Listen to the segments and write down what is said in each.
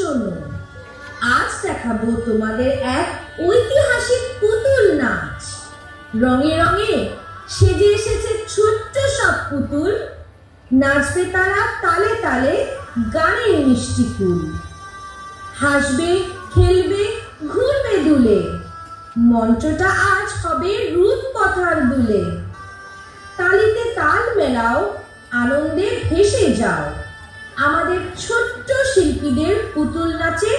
শোনো, আজ দেখাবো তোমাদের এক ঐতিহাসিক পুতুল নাচ। রঙে রঙে সেজে এসেছে ছোট্ট সব পুতুল, নাচবে তারা তালে তালে গানের মিষ্টি কুল। হাসবে, খেলবে, ঘুরবে দুলে, মঞ্চটা আজ হবে রূপকথার দুলে। তালিতে তাল মেলাও, আনন্দে ভেসে যাও, আমাদের ছোট্ট শিল্পীদের পুতুল নাচে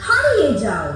হারিয়ে যাও।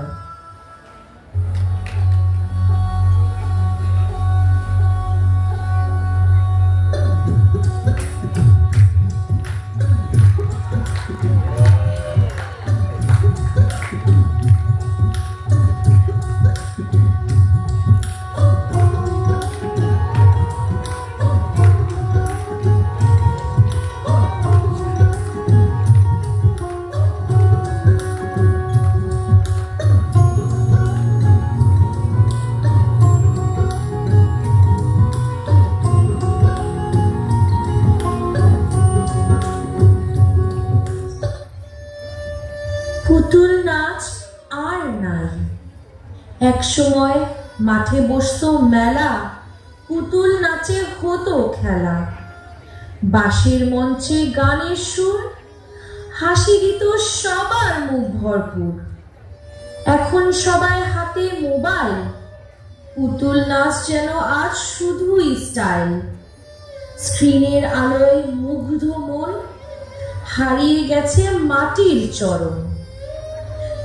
পুতুল নাচ আর নাই। এক সময় মাঠে বসতো মেলা, পুতুল নাচে হতো খেলা। বাঁশির মঞ্চে গানের সুর, হাসি দিত সবার মুখ ভরপুর। এখন সবাই হাতে মোবাইল, পুতুল নাচ যেন আজ শুধুই স্টাইল। স্ক্রিনের আলোয় মুগ্ধ মন, হারিয়ে গেছে মাটির চরণ।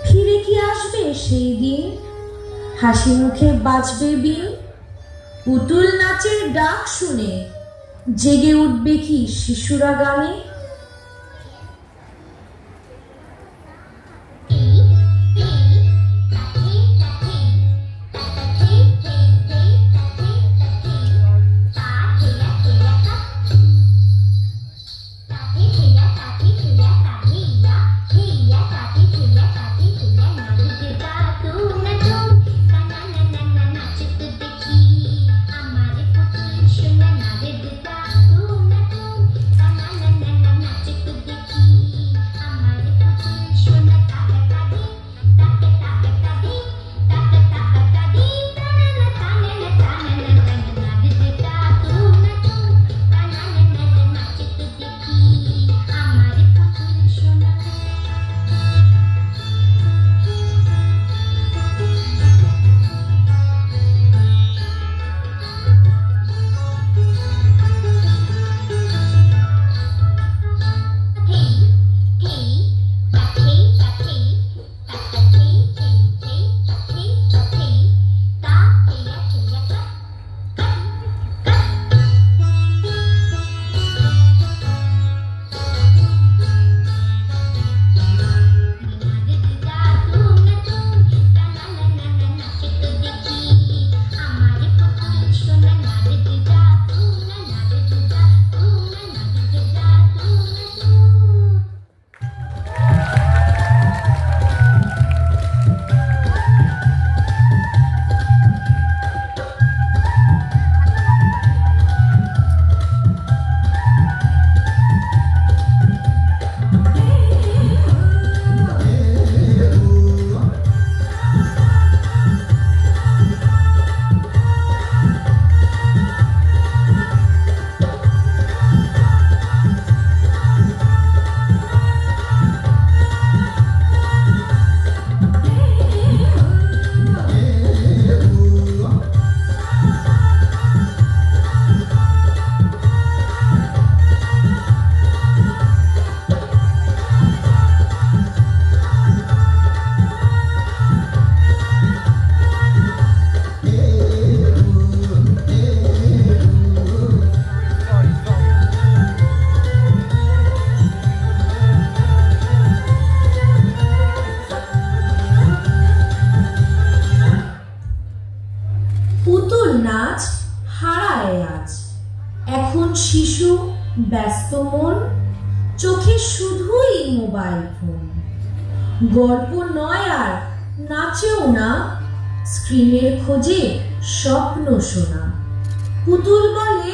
ফিরে কি আসবে সেই দিন, হাসি মুখে বাজবে বিন? পুতুল নাচের ডাক শুনে জেগে উঠবে কি শিশুরা গানে? নাচ হারায় আজ। এখন শিশু ব্যস্ত মন, চোখে শুধুই মোবাইল ফোন। গল্প নয় আর নাচেও না, স্ক্রিনের খোঁজে স্বপ্ন শোনা। পুতুল বলে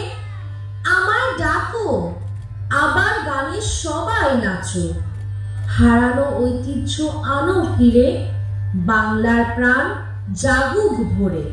আমায় ডাকো, আবার গানে সবাই নাচো। হারানো ঐতিহ্য আনো ফিরে, বাংলার প্রাণ জাগুক ভরে।